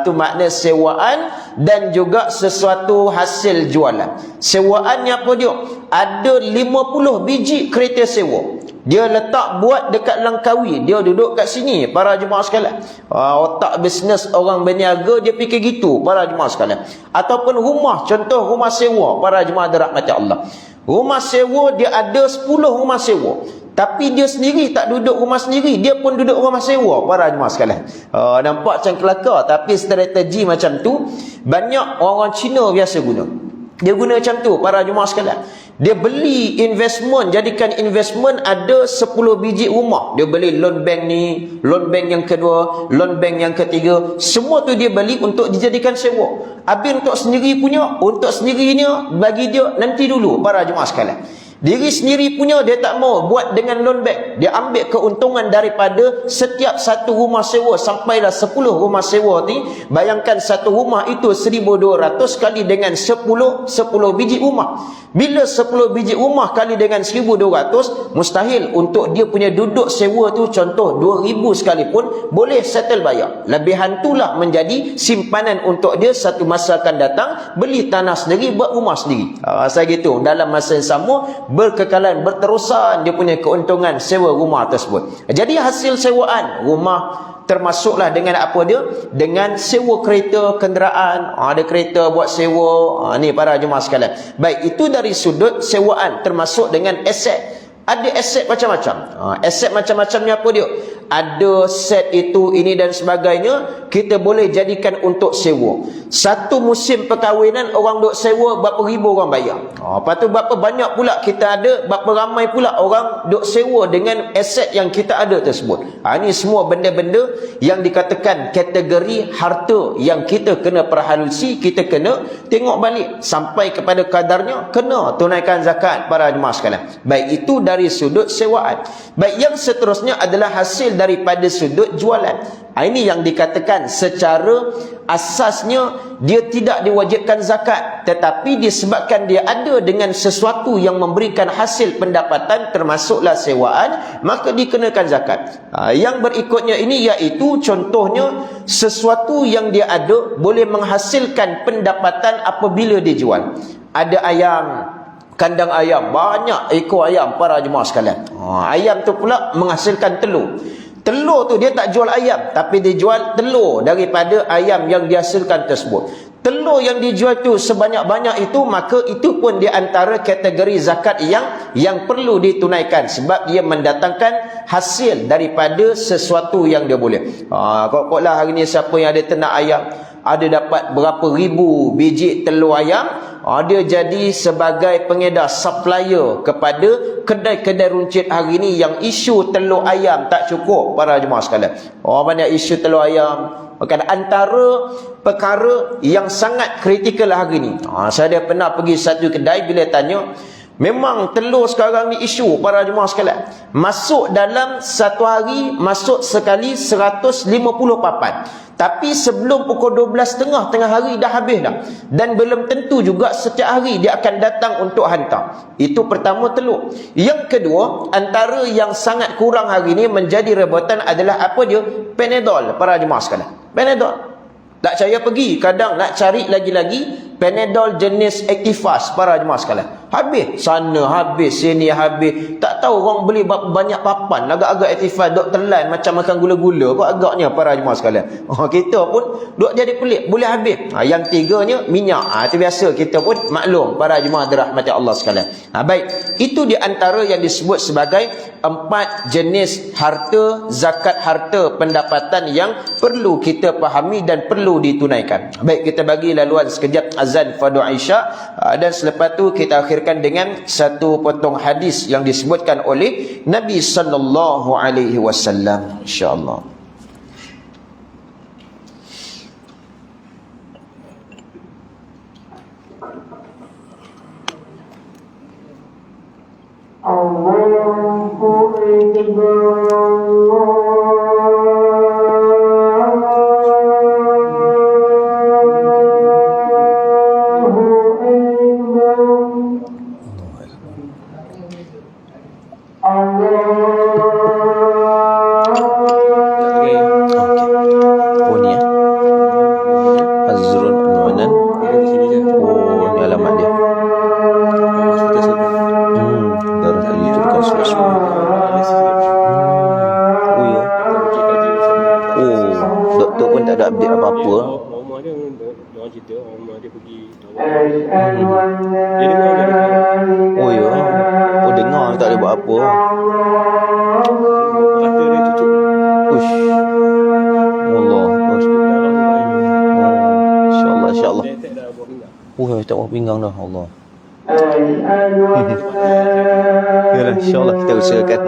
Itu makna sewaan dan juga sesuatu hasil jualan. Sewaannya apa dia? Ada 50 biji kereta sewa. Dia letak buat dekat Langkawi, dia duduk kat sini para jemaah sekalian. Otak bisnes orang berniaga dia fikir gitu para jemaah sekalian. Ataupun rumah, contoh rumah sewa para jemaah dirahmati Allah. Rumah sewa dia ada 10 rumah sewa, tapi dia sendiri tak duduk rumah sendiri, dia pun duduk rumah sewa para jemaah sekalian. Nampak macam kelakar, tapi strategi macam tu banyak orang Cina biasa guna. Dia guna macam tu para jemaah sekalian. Dia beli investment, jadikan investment ada 10 biji rumah. Dia beli loan bank ni, loan bank yang kedua, loan bank yang ketiga. Semua tu dia beli untuk dijadikan sewa. Habis untuk sendiri punya, untuk sendirinya bagi dia nanti dulu para jemaah sekalian. Diri sendiri punya dia tak mau buat dengan loan bank. Dia ambil keuntungan daripada setiap satu rumah sewa sampailah 10 rumah sewa ni. Bayangkan satu rumah itu 1,200 kali dengan 10 biji rumah. Bila 10 biji rumah kali dengan 1,200, mustahil untuk dia punya duduk sewa tu contoh 2,000 sekalipun boleh settle bayar. Lebihan itulah menjadi simpanan untuk dia satu masa akan datang beli tanah sendiri, buat rumah sendiri. Saya gitu. Dalam masa yang sama berkekalan, berterusan dia punya keuntungan sewa rumah tersebut. Jadi hasil sewaan rumah, termasuklah dengan apa dia? Dengan sewa kereta, kenderaan. Ada kereta buat sewa. Ni para jemaah sekalian. Baik, itu dari sudut sewaan, termasuk dengan aset. Ada aset macam-macam. Aset macam-macamnya apa dia? Ada set itu, ini dan sebagainya, kita boleh jadikan untuk sewa. Satu musim perkahwinan orang duk sewa, berapa ribu orang bayar. Lepas tu berapa banyak pula kita ada, berapa ramai pula orang duk sewa dengan aset yang kita ada tersebut. Ini semua benda-benda yang dikatakan kategori harta yang kita kena perhalusi, kita kena tengok balik sampai kepada kadarnya, kena tunaikan zakat para jemaah sekalian. Baik, itu dari sudut sewaan. Baik, yang seterusnya adalah hasil daripada sudut jualan. Ini yang dikatakan secara asasnya dia tidak diwajibkan zakat, tetapi disebabkan dia ada dengan sesuatu yang memberikan hasil pendapatan, termasuklah sewaan, maka dikenakan zakat. Yang berikutnya ini iaitu contohnya sesuatu yang dia ada boleh menghasilkan pendapatan apabila dijual. Ada ayam, kandang ayam, banyak ekor ayam para jemaah sekalian. Ayam tu pula menghasilkan telur. Telur tu dia tak jual ayam, tapi dia jual telur daripada ayam yang dihasilkan tersebut. Telur yang dijual tu sebanyak-banyak itu, maka itu pun di antara kategori zakat yang perlu ditunaikan, sebab dia mendatangkan hasil daripada sesuatu yang dia boleh. Kok-koklah hari ni siapa yang ada ternak ayam, ada dapat berapa ribu biji telur ayam, dia jadi sebagai pengedar, supplier kepada kedai-kedai runcit hari ni yang isu telur ayam tak cukup para jemaah sekalian. Banyak isu telur ayam. Bukan antara perkara yang sangat kritikal hari ni. Saya pernah pergi satu kedai, bila tanya, memang telur sekarang ni isu para jemaah sekalian. Masuk dalam satu hari, masuk sekali 150 papan. Tapi sebelum pukul 12.30 tengah hari dah habis dah. Dan belum tentu juga setiap hari dia akan datang untuk hantar. Itu pertama, telur. Yang kedua, antara yang sangat kurang hari ini menjadi rebutan adalah apa dia? Panadol para jemaah sekalian. Panadol. Tak saya pergi, kadang nak cari lagi-lagi Panadol jenis Actifast para jemaah sekalian. Habis, sana habis, sini habis. Tak tahu orang beli banyak papan, agak-agak Actifast duk telan macam makan gula-gula. Kok agaknya para jemaah sekalian. Kita pun duk jadi pelik, boleh habis. Yang tiganya minyak. Itu biasa, kita pun maklum para jemaah dirahmati Allah sekalian. Baik, itu di antara yang disebut sebagai 4 jenis harta, zakat harta pendapatan yang perlu kita fahami dan perlu ditunaikan. Baik, kita bagi laluan sekejap azan fardu Isya, dan selepas tu kita akhirkan dengan satu potong hadis yang disebutkan oleh Nabi sallallahu alaihi wasallam, insya-Allah. Tak buah pinggang dah, Allah. Yalah, insya-Allah kita usahakan.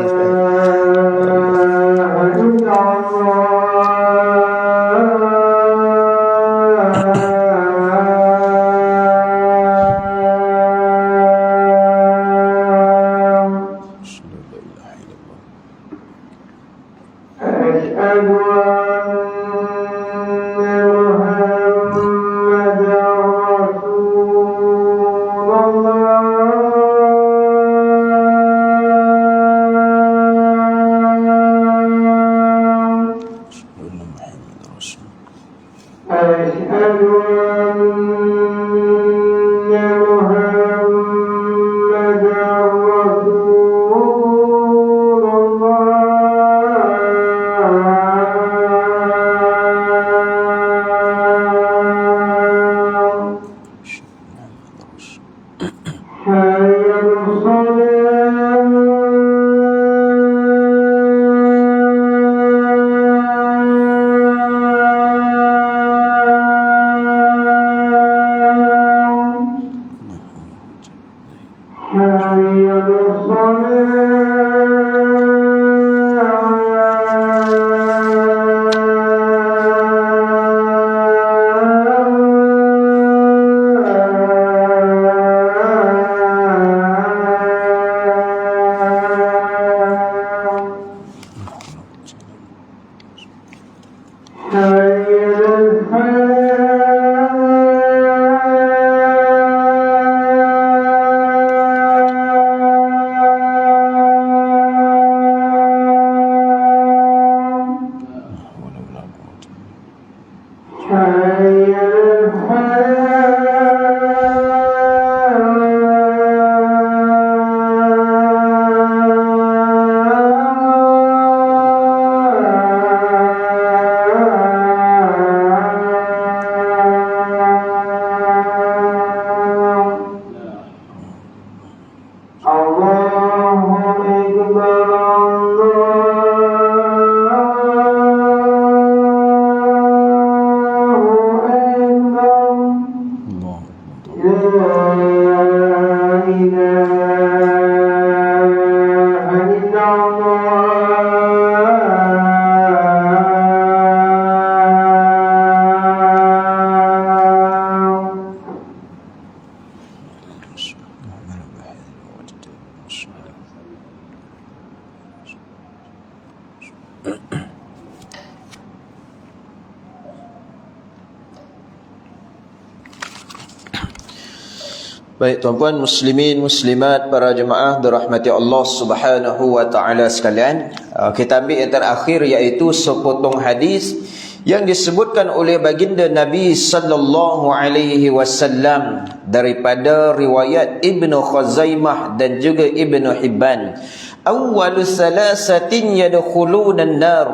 Baik tuan-tuan muslimin muslimat para jemaah dirahmati Allah Subhanahu wa taala sekalian, kita ambil yang terakhir iaitu sepotong hadis yang disebutkan oleh baginda Nabi sallallahu alaihi wasallam daripada riwayat Ibnu Khuzaimah dan juga Ibnu Hibban. Awwalu salasatin yadkhuluna an-nar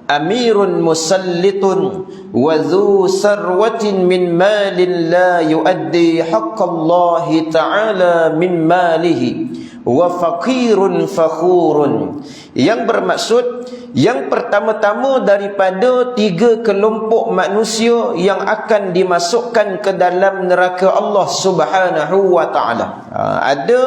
amirun musallitun wa dhu sarwatin min malin la yuaddi haqqallahi ta'ala min malihi wa faqirun fakhurun. Yang bermaksud yang pertama-tama daripada tiga kelompok manusia yang akan dimasukkan ke dalam neraka Allah Subhanahu wa taala. Ada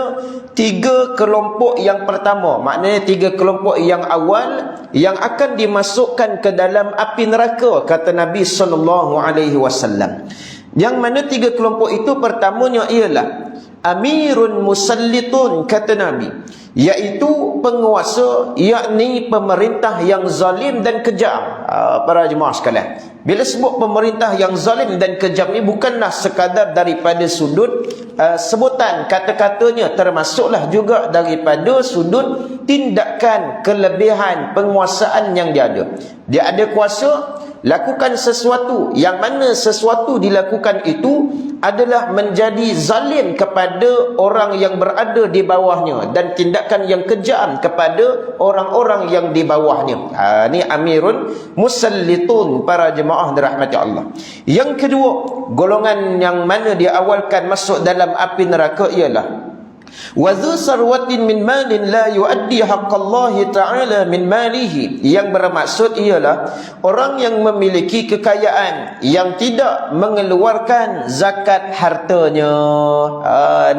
tiga kelompok yang pertama, maknanya tiga kelompok yang awal yang akan dimasukkan ke dalam api neraka, kata Nabi sallallahu alaihi wasallam. Yang mana tiga kelompok itu pertamanya ialah amirun musallitun, kata Nabi, iaitu penguasa, yakni pemerintah yang zalim dan kejam. Para jemaah sekalian, bila sebut pemerintah yang zalim dan kejam ni bukanlah sekadar daripada sudut sebutan kata-katanya, termasuklah juga daripada sudut tindakan, kelebihan penguasaan yang dia ada. Dia ada kuasa lakukan sesuatu, yang mana sesuatu dilakukan itu adalah menjadi zalim kepada orang yang berada di bawahnya dan tindakan yang kejam kepada orang-orang yang di bawahnya. Ni amirun musallitun, para jemaah dirahmati Allah. Yang kedua, golongan yang mana diawalkan masuk dalam api neraka ialah wa dhu sarwatin min malin la yuaddi haqqallahi ta'ala min malihi. Yang bermaksud ialah orang yang memiliki kekayaan yang tidak mengeluarkan zakat hartanya.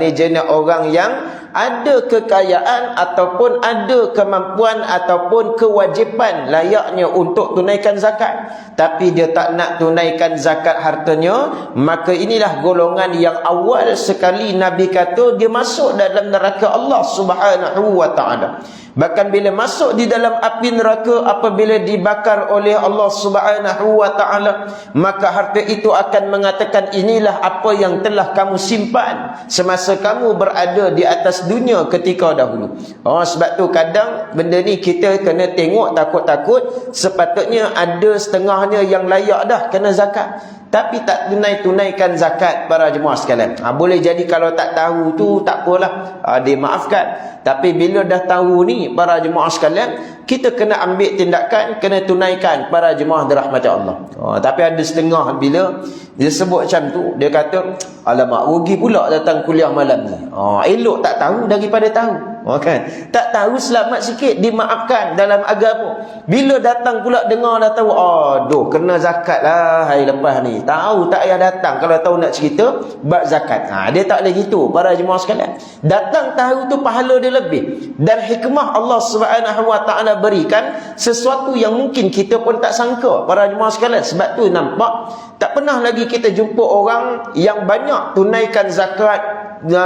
Ni jenis orang yang ada kekayaan ataupun ada kemampuan ataupun kewajipan layaknya untuk tunaikan zakat, tapi dia tak nak tunaikan zakat hartanya, maka inilah golongan yang awal sekali Nabi kata dia masuk dalam neraka Allah Subhanahu wa taala. Bahkan bila masuk di dalam api neraka, apabila dibakar oleh Allah Subhanahu wa taala, maka harta itu akan mengatakan, inilah apa yang telah kamu simpan semasa kamu berada di atas dunia ketika dahulu. Sebab tu kadang benda ni kita kena tengok takut-takut. Sepatutnya ada setengahnya yang layak dah kena zakat, tapi tak tunaikan zakat, para jemaah sekalian. Boleh jadi kalau tak tahu tu tak apalah, dimaafkan. Tapi bila dah tahu ni, para jemaah sekalian, kita kena ambil tindakan, kena tunaikan, para jemaah dirahmati Allah. Tapi ada setengah bila dia sebut macam tu, dia kata, alamak, rugi pula datang kuliah malam ni. Elok tak tahu daripada tahu. Kan? Tak tahu selamat sikit, dimaafkan dalam agama. Bila datang pula dengar dah tahu, aduh, kena zakat lah hari lepas ni. Tahu tak payah datang kalau tahu nak cerita bab zakat. Dia tak boleh gitu, para jemaah sekalian. Datang tahu tu pahala dia lebih. Dan hikmah Allah Subhanahu wa taala berikan sesuatu yang mungkin kita pun tak sangka, para jemaah sekalian. Sebab tu nampak tak pernah lagi kita jumpa orang yang banyak tunaikan zakat,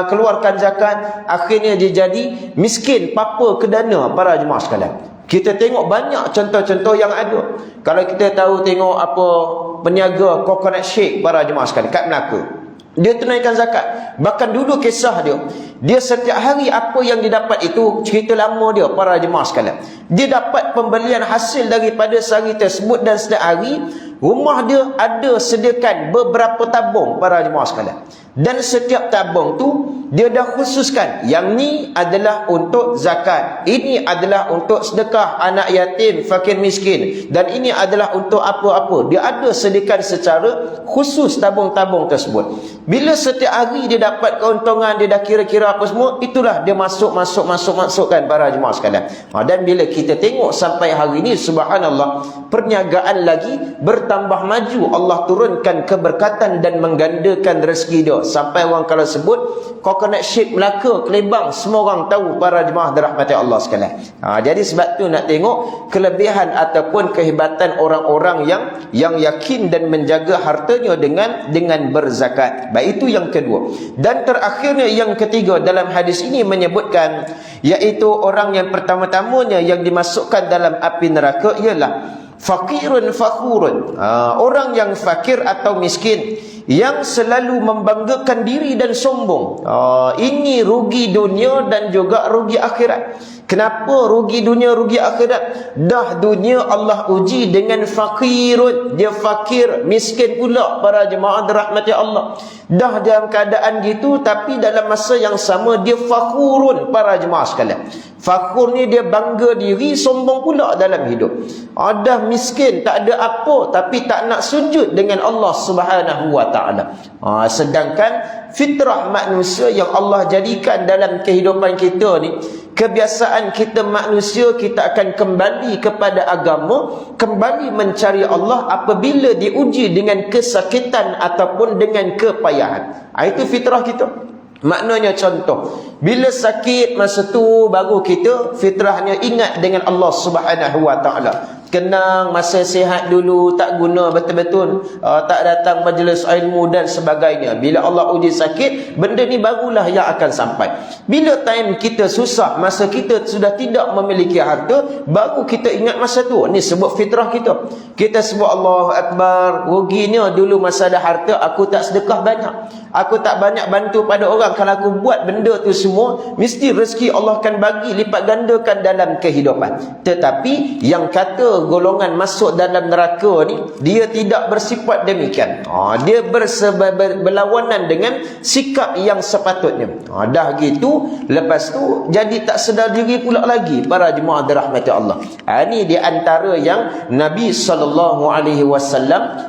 keluarkan zakat, akhirnya dia jadi miskin, papa ke dana, para jemaah sekalian. Kita tengok banyak contoh-contoh yang ada. Kalau kita tahu tengok apa peniaga coconut shake para jemaah sekalian kat Melaka, dia tunaikan zakat. Bahkan dulu kisah dia setiap hari apa yang didapat itu cerita lama dia para jemaah sekalian. Dia dapat pembelian hasil daripada sehari tersebut, dan setiap hari rumah dia ada sediakan beberapa tabung para jemaah sekalian. Dan setiap tabung tu dia dah khususkan, yang ni adalah untuk zakat, ini adalah untuk sedekah anak yatim, fakir miskin, dan ini adalah untuk apa-apa. Dia ada sediakan secara khusus tabung-tabung tersebut. Bila setiap hari dia dapat keuntungan, dia dah kira-kira apa semua, itulah dia masukkan para jemaah sekalian. Dan bila kita tengok sampai hari ini, subhanallah, perniagaan lagi bertambah maju. Allah turunkan keberkatan dan menggandakan rezeki dia. Sampai orang kalau sebut coconut shake Melaka, Kelebang, semua orang tahu para jemaah dirahmati Allah sekalian. Jadi sebab tu nak tengok kelebihan ataupun kehebatan orang-orang yang yakin dan menjaga hartanya dengan berzakat. Baik, itu yang kedua. Dan terakhirnya yang ketiga dalam hadis ini menyebutkan, iaitu orang yang pertama-tamanya yang dimasukkan dalam api neraka ialah fakirun fakhurun. Orang yang fakir atau miskin, yang selalu membanggakan diri dan sombong. Ini rugi dunia dan juga rugi akhirat. Kenapa rugi dunia, rugi akhirat? Dah dunia Allah uji dengan fakirun, dia fakir, miskin pula para jemaah dirahmati Allah. Dah dalam keadaan gitu, tapi dalam masa yang sama dia fakhurun para jemaah sekalian. Fakhur ni dia bangga diri, sombong pula dalam hidup. Dah miskin, tak ada apa, tapi tak nak sujud dengan Allah Subhanahu wa taala. Sedangkan fitrah manusia yang Allah jadikan dalam kehidupan kita ni, kebiasaan kita manusia, kita akan kembali kepada agama, kembali mencari Allah apabila diuji dengan kesakitan ataupun dengan kepayahan. Itu fitrah kita. Maknanya contoh, bila sakit masa tu baru kita fitrahnya ingat dengan Allah Subhanahu wa taala. Kenang masa sihat dulu, tak guna betul-betul, tak datang majlis ilmu dan sebagainya. Bila Allah uji sakit, benda ni barulah yang akan sampai. Bila time kita susah, masa kita sudah tidak memiliki harta, baru kita ingat masa tu. Ni sebut fitrah kita. Kita sebut Allahu Akbar, ruginya dulu masa ada harta aku tak sedekah banyak, aku tak banyak bantu pada orang. Kalau aku buat benda tu semua, mesti rezeki Allah akan bagi lipat gandakan dalam kehidupan. Tetapi yang kata golongan masuk dalam neraka ni, dia tidak bersifat demikian. Dia berlawanan dengan sikap yang sepatutnya. Dah gitu, lepas tu jadi tak sedar diri pula lagi para jemaah dirahmati Allah. Ini di antara yang Nabi SAW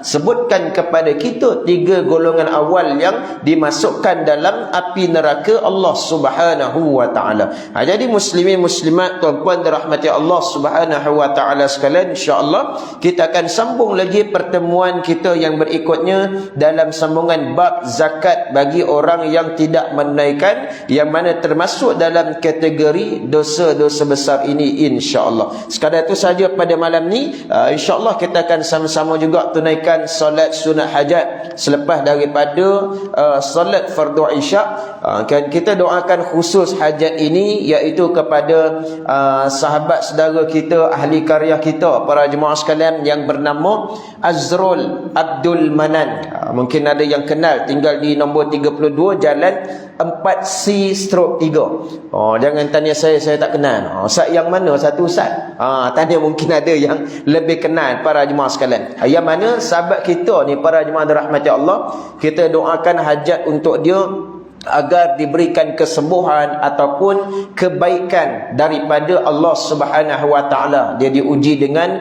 sebutkan kepada kita, 3 golongan awal yang dimasukkan dalam api neraka Allah Subhanahu wa taala. Jadi muslimin muslimat, tuan-puan dirahmati Allah Subhanahu wa taala sekalian, insya-Allah kita akan sambung lagi pertemuan kita yang berikutnya dalam sambungan bab zakat bagi orang yang tidak menunaikan, yang mana termasuk dalam kategori dosa-dosa besar ini, insya-Allah. Sekadar itu saja pada malam ni. Insya-Allah kita akan sama-sama juga tunaikan solat sunat hajat selepas daripada solat fardu isyak. Kita doakan khusus hajat ini, iaitu kepada sahabat saudara kita, ahli karya kita, para jemaah sekalian, yang bernama Azrul Abdul Manan. Mungkin ada yang kenal, tinggal di nombor 32 Jalan 4C/3. Jangan tanya saya tak kenal. Ustaz yang mana satu ustaz? Tanya mungkin ada yang lebih kenal para jemaah sekalian. Yang mana sahabat kita ni, para jemaah dirahmati Allah, kita doakan hajat untuk dia agar diberikan kesembuhan ataupun kebaikan daripada Allah Subhanahu wa taala. Dia diuji dengan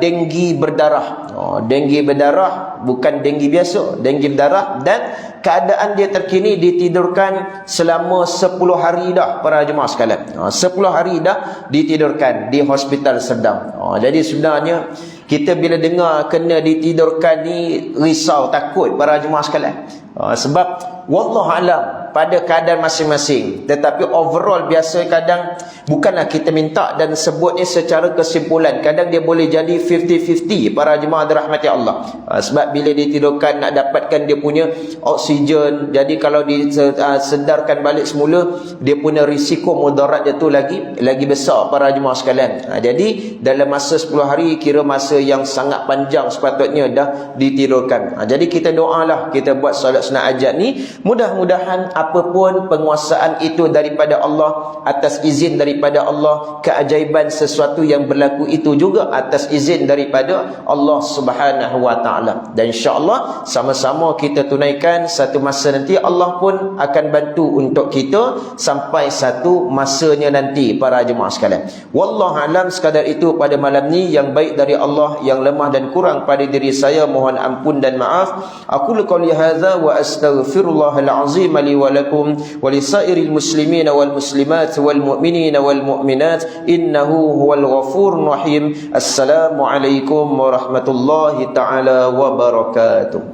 denggi berdarah. Denggi berdarah, bukan denggi biasa, denggi berdarah, dan keadaan dia terkini ditidurkan selama 10 hari dah para jemaah sekalian. 10 hari dah ditidurkan di hospital Serdang. Jadi sebenarnya kita bila dengar kena ditidurkan ni risau, takut para jemaah sekalian. Sebab wallahu alam pada keadaan masing-masing. Tetapi overall biasa kadang bukanlah kita minta dan sebutnya secara kesimpulan. Kadang dia boleh jadi 50-50 para jemaah dirahmati Allah. Sebab bila ditidurkan nak dapatkan dia punya oksigen. Jadi kalau disedarkan balik semula, dia punya risiko mudarat dia tu lagi besar para jemaah sekalian. Jadi dalam masa 10 hari kira masa yang sangat panjang sepatutnya dah ditidurkan. Jadi kita doalah, kita buat solat sunat hajat ni, mudah-mudahan apapun penguasaan itu daripada Allah, atas izin daripada Allah, keajaiban sesuatu yang berlaku itu juga atas izin daripada Allah Subhanahu wa taala. Dan insya-Allah sama-sama kita tunaikan, satu masa nanti Allah pun akan bantu untuk kita sampai satu masanya nanti para jemaah sekalian. Wallahu alam, sekadar itu pada malam ni, yang baik dari Allah, yang lemah dan kurang pada diri saya mohon ampun dan maaf. Aku qouli hadza wa astaghfirullahal azim li wa lakum wa lisairil muslimin wal muslimat wal mu'minin wal mu'minat innahu huwal ghafurur rahim. Assalamu alaikum warahmatullahi taala wabarakatuh.